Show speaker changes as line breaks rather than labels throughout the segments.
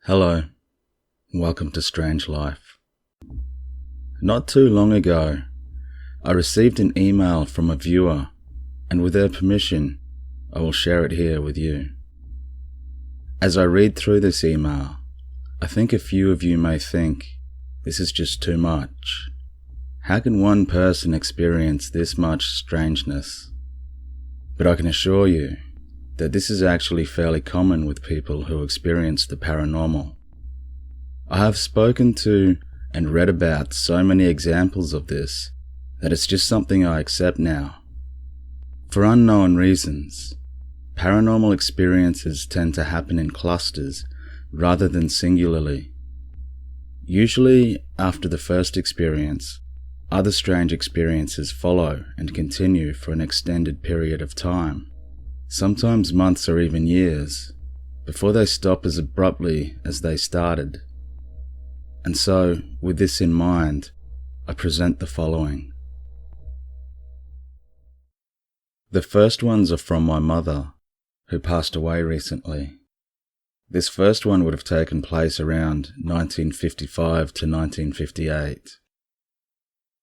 Hello, welcome to Strange Life. Not too long ago, I received an email from a viewer, and with their permission, I will share it here with you. As I read through this email, I think a few of you may think, this is just too much. How can one person experience this much strangeness? But I can assure you that this is actually fairly common with people who experience the paranormal. I have spoken to and read about so many examples of this that it's just something I accept now. For unknown reasons, paranormal experiences tend to happen in clusters rather than singularly. Usually, after the first experience, other strange experiences follow and continue for an extended period of time. Sometimes months or even years, before they stop as abruptly as they started. And so, with this in mind, I present the following. The first ones are from my mother, who passed away recently. This first one would have taken place around 1955 to 1958.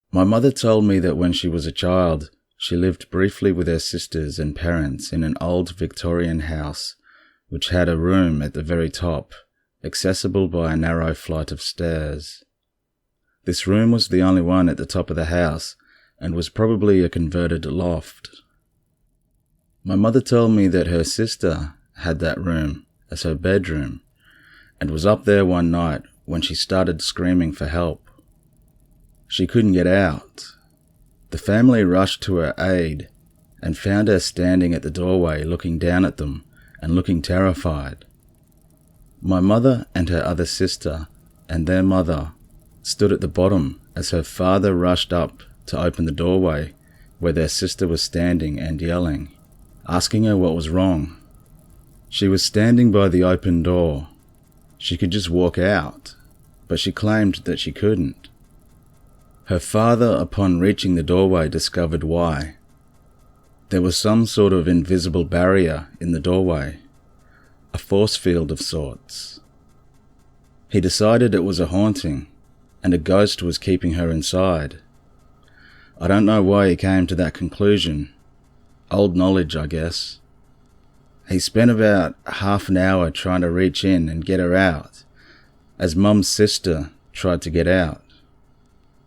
My mother told me that when she was a child, she lived briefly with her sisters and parents in an old Victorian house, which had a room at the very top, accessible by a narrow flight of stairs. This room was the only one at the top of the house, and was probably a converted loft. My mother told me that her sister had that room as her bedroom, and was up there one night when she started screaming for help. She couldn't get out. The family rushed to her aid and found her standing at the doorway looking down at them and looking terrified. My mother and her other sister and their mother stood at the bottom as her father rushed up to open the doorway where their sister was standing and yelling, asking her what was wrong. She was standing by the open door. She could just walk out, but she claimed that she couldn't. Her father, upon reaching the doorway, discovered why. There was some sort of invisible barrier in the doorway, a force field of sorts. He decided it was a haunting, and a ghost was keeping her inside. I don't know why he came to that conclusion. Old knowledge, I guess. He spent about half an hour trying to reach in and get her out, as Mum's sister tried to get out.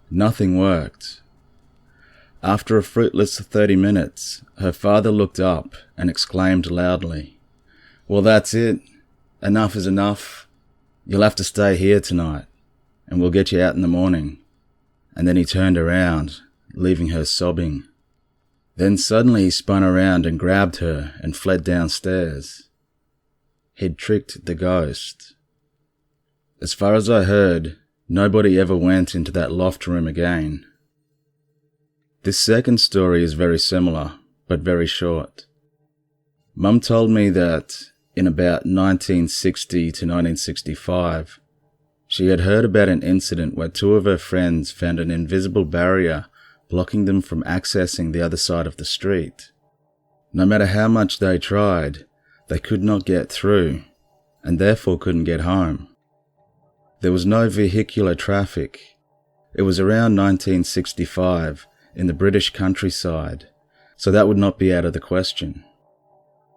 Nothing worked. After a fruitless 30 minutes, her father looked up and exclaimed loudly, "Well, that's it. Enough is enough. You'll have to stay here tonight, and we'll get you out in the morning." And then he turned around, leaving her sobbing. Then suddenly he spun around and grabbed her and fled downstairs. He'd tricked the ghost. As far as I heard, nobody ever went into that loft room again. This second story is very similar, but very short. Mum told me that in about 1960 to 1965, she had heard about an incident where two of her friends found an invisible barrier blocking them from accessing the other side of the street. No matter how much they tried, they could not get through, and therefore couldn't get home. There was no vehicular traffic. It was around 1965 in the British countryside, so that would not be out of the question.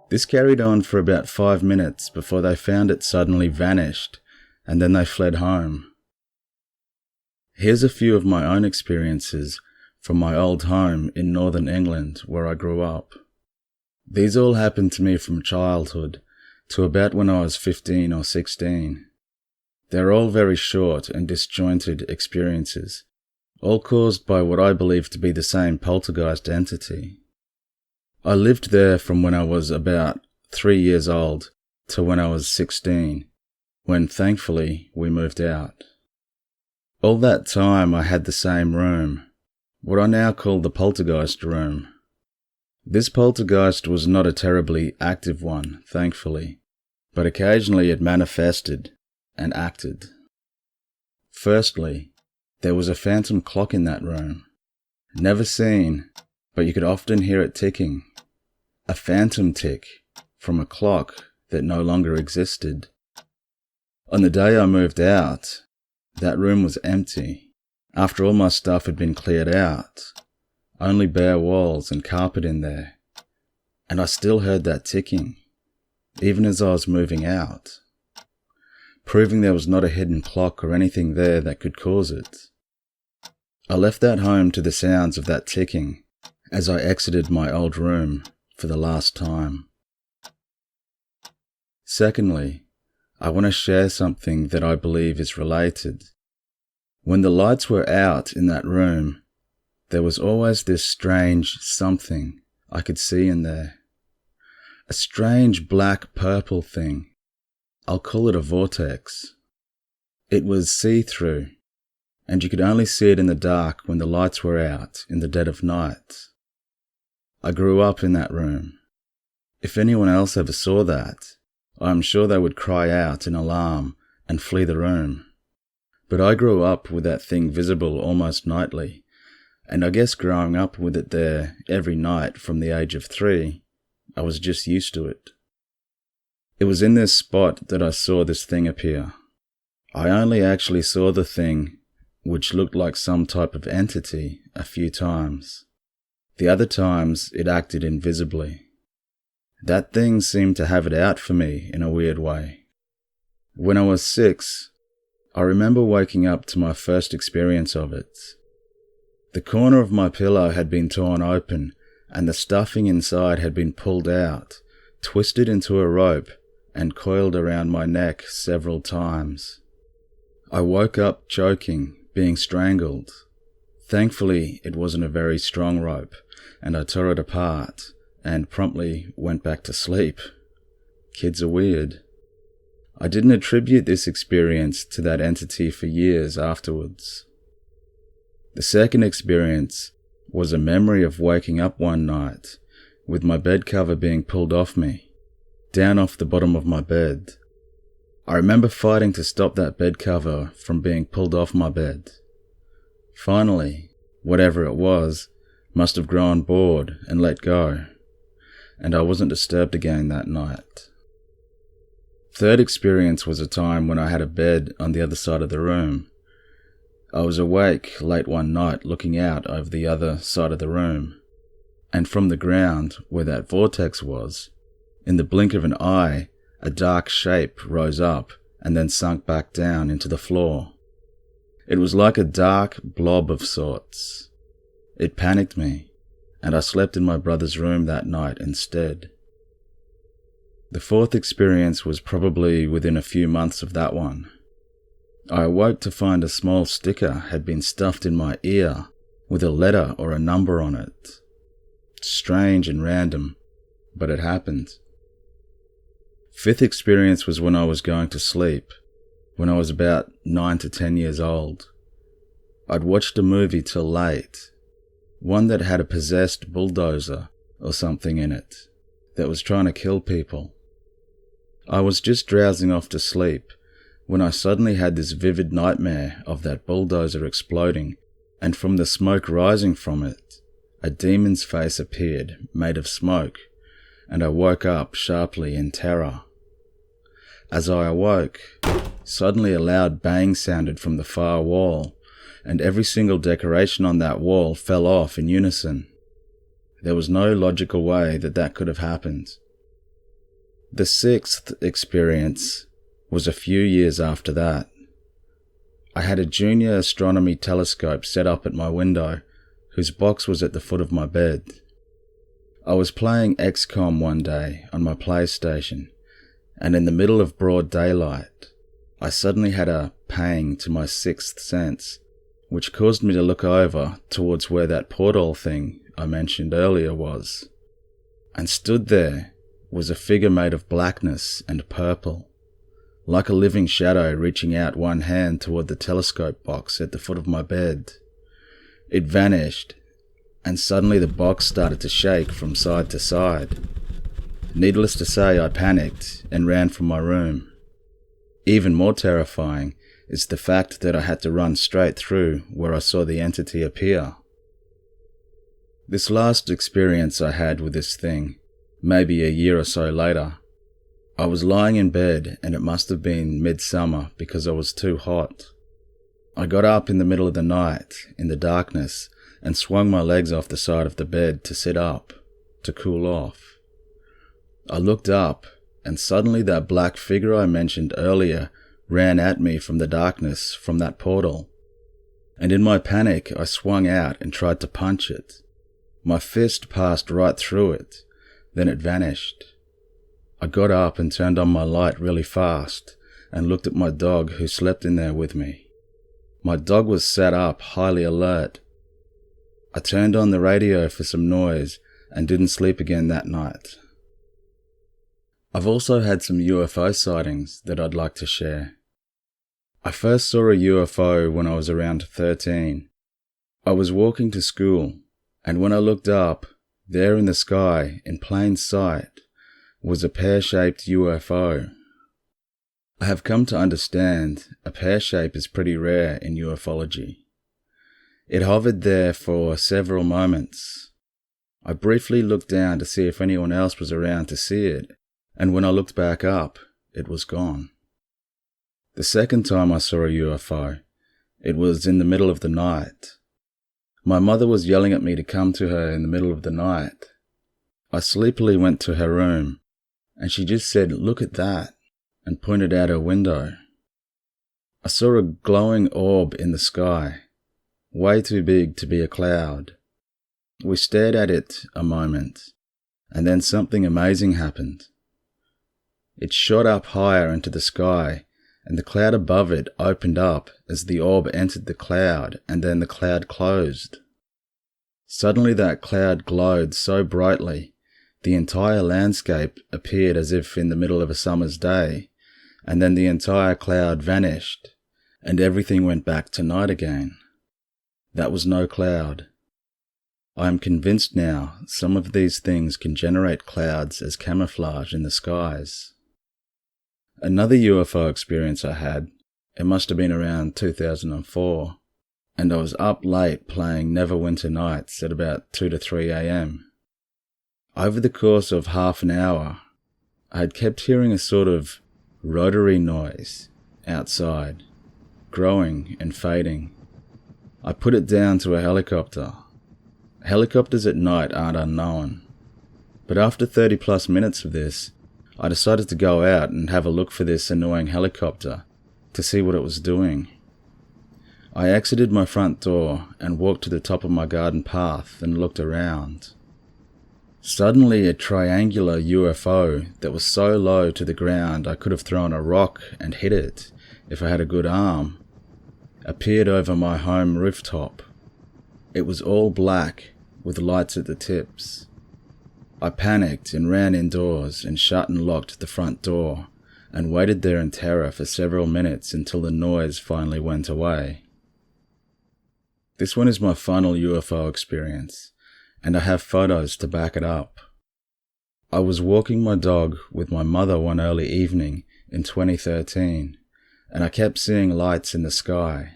This carried on for about 5 minutes before they found it suddenly vanished, and then they fled home. Here's a few of my own experiences from my old home in northern England where I grew up. These all happened to me from childhood to about when I was 15 or 16. They're all very short and disjointed experiences, all caused by what I believe to be the same poltergeist entity. I lived there from when I was about 3 years old to when I was 16, when thankfully we moved out. All that time I had the same room, what I now call the poltergeist room. This poltergeist was not a terribly active one, thankfully, but occasionally it manifested and acted. Firstly, there was a phantom clock in that room. Never seen, but you could often hear it ticking. A phantom tick from a clock that no longer existed. On the day I moved out, that room was empty. After all my stuff had been cleared out, only bare walls and carpet in there. And I still heard that ticking, even as I was moving out, proving there was not a hidden clock or anything there that could cause it. I left that home to the sounds of that ticking as I exited my old room for the last time. Secondly, I want to share something that I believe is related. When the lights were out in that room, there was always this strange something I could see in there. A strange black-purple thing. I'll call it a vortex. It was see-through, and you could only see it in the dark when the lights were out in the dead of night. I grew up in that room. If anyone else ever saw that, I'm sure they would cry out in alarm and flee the room. But I grew up with that thing visible almost nightly, and I guess growing up with it there every night from the age of 3, I was just used to it. It was in this spot that I saw this thing appear. I only actually saw the thing, which looked like some type of entity, a few times. The other times it acted invisibly. That thing seemed to have it out for me in a weird way. When I was 6, I remember waking up to my first experience of it. The corner of my pillow had been torn open, and the stuffing inside had been pulled out, twisted into a rope, and coiled around my neck several times. I woke up choking, being strangled. Thankfully, it wasn't a very strong rope, and I tore it apart, and promptly went back to sleep. Kids are weird. I didn't attribute this experience to that entity for years afterwards. The second experience was a memory of waking up one night with my bed cover being pulled off me, down off the bottom of my bed. I remember fighting to stop that bed cover from being pulled off my bed. Finally, whatever it was must have grown bored and let go, and I wasn't disturbed again that night. Third experience was a time when I had a bed on the other side of the room. I was awake late one night looking out over the other side of the room, and from the ground where that vortex was, in the blink of an eye, a dark shape rose up and then sunk back down into the floor. It was like a dark blob of sorts. It panicked me, and I slept in my brother's room that night instead. The fourth experience was probably within a few months of that one. I awoke to find a small sticker had been stuffed in my ear with a letter or a number on it. Strange and random, but it happened. Fifth experience was when I was going to sleep, when I was about 9 to 10 years old. I'd watched a movie till late, one that had a possessed bulldozer or something in it that was trying to kill people. I was just drowsing off to sleep when I suddenly had this vivid nightmare of that bulldozer exploding, and from the smoke rising from it, a demon's face appeared, made of smoke, and I woke up sharply in terror. As I awoke, suddenly a loud bang sounded from the far wall, and every single decoration on that wall fell off in unison. There was no logical way that could have happened. The sixth experience was a few years after that. I had a junior astronomy telescope set up at my window, whose box was at the foot of my bed. I was playing XCOM one day on my PlayStation, and in the middle of broad daylight, I suddenly had a pang to my sixth sense, which caused me to look over towards where that portal thing I mentioned earlier was. And stood there was a figure made of blackness and purple, like a living shadow reaching out one hand toward the telescope box at the foot of my bed. It vanished, and suddenly the box started to shake from side to side. Needless to say, I panicked and ran from my room. Even more terrifying is the fact that I had to run straight through where I saw the entity appear. This last experience I had with this thing, maybe a year or so later, I was lying in bed and it must have been midsummer because I was too hot. I got up in the middle of the night, in the darkness, and swung my legs off the side of the bed to sit up, to cool off. I looked up, and suddenly that black figure I mentioned earlier ran at me from the darkness from that portal. And in my panic, I swung out and tried to punch it. My fist passed right through it, then it vanished. I got up and turned on my light really fast and looked at my dog who slept in there with me. My dog was sat up, highly alert. I turned on the radio for some noise and didn't sleep again that night. I've also had some UFO sightings that I'd like to share. I first saw a UFO when I was around 13. I was walking to school, and when I looked up, there in the sky, in plain sight, was a pear-shaped UFO. I have come to understand a pear shape is pretty rare in ufology. It hovered there for several moments. I briefly looked down to see if anyone else was around to see it, and when I looked back up, it was gone. The second time I saw a UFO, it was in the middle of the night. My mother was yelling at me to come to her in the middle of the night. I sleepily went to her room, and she just said, "Look at that," and pointed out her window. I saw a glowing orb in the sky, way too big to be a cloud. We stared at it a moment, and then something amazing happened. It shot up higher into the sky, and the cloud above it opened up as the orb entered the cloud, and then the cloud closed. Suddenly that cloud glowed so brightly, the entire landscape appeared as if in the middle of a summer's day, and then the entire cloud vanished, and everything went back to night again. That was no cloud. I am convinced now some of these things can generate clouds as camouflage in the skies. Another UFO experience I had, it must have been around 2004, and I was up late playing Neverwinter Nights at about 2 to 3 a.m. Over the course of half an hour, I had kept hearing a sort of rotary noise outside, growing and fading. I put it down to a helicopter. Helicopters at night aren't unknown, but after 30 plus minutes of this, I decided to go out and have a look for this annoying helicopter to see what it was doing. I exited my front door and walked to the top of my garden path and looked around. Suddenly a triangular UFO that was so low to the ground I could have thrown a rock and hit it if I had a good arm, appeared over my home rooftop. It was all black with lights at the tips. I panicked and ran indoors and shut and locked the front door and waited there in terror for several minutes until the noise finally went away. This one is my final UFO experience, and I have photos to back it up. I was walking my dog with my mother one early evening in 2013, and I kept seeing lights in the sky.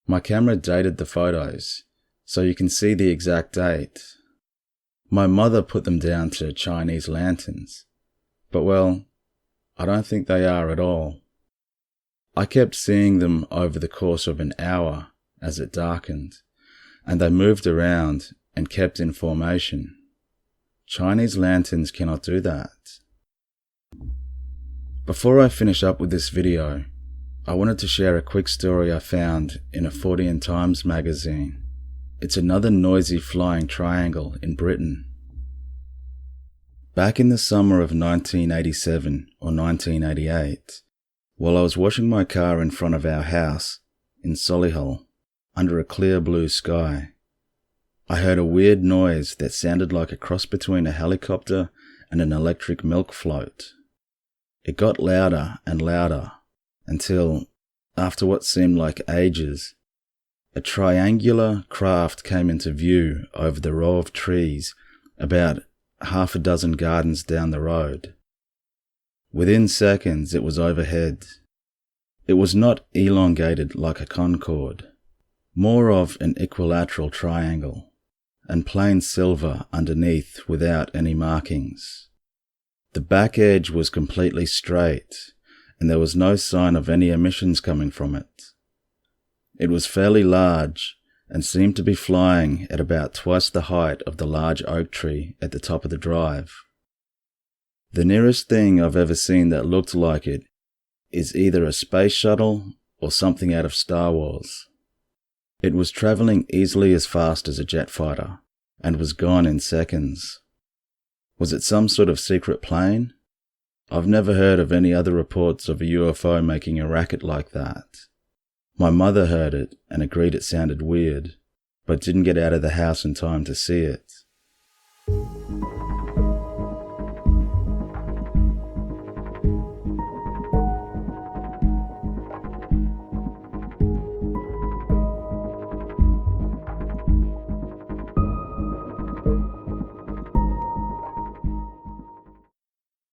My camera dated the photos, so you can see the exact date. My mother put them down to Chinese lanterns, but well, I don't think they are at all. I kept seeing them over the course of an hour as it darkened, and they moved around and kept in formation. Chinese lanterns cannot do that. Before I finish up with this video, I wanted to share a quick story I found in a 40 Times magazine. It's another noisy flying triangle in Britain. Back in the summer of 1987 or 1988, while I was washing my car in front of our house in Solihull under a clear blue sky, I heard a weird noise that sounded like a cross between a helicopter and an electric milk float. It got louder and louder until, after what seemed like ages, a triangular craft came into view over the row of trees about half a dozen gardens down the road. Within seconds it was overhead. It was not elongated like a Concorde, more of an equilateral triangle, and plain silver underneath without any markings. The back edge was completely straight, and there was no sign of any emissions coming from it. It was fairly large and seemed to be flying at about twice the height of the large oak tree at the top of the drive. The nearest thing I've ever seen that looked like it is either a space shuttle or something out of Star Wars. It was travelling easily as fast as a jet fighter and was gone in seconds. Was it some sort of secret plane? I've never heard of any other reports of a UFO making a racket like that. My mother heard it and agreed it sounded weird, but didn't get out of the house in time to see it.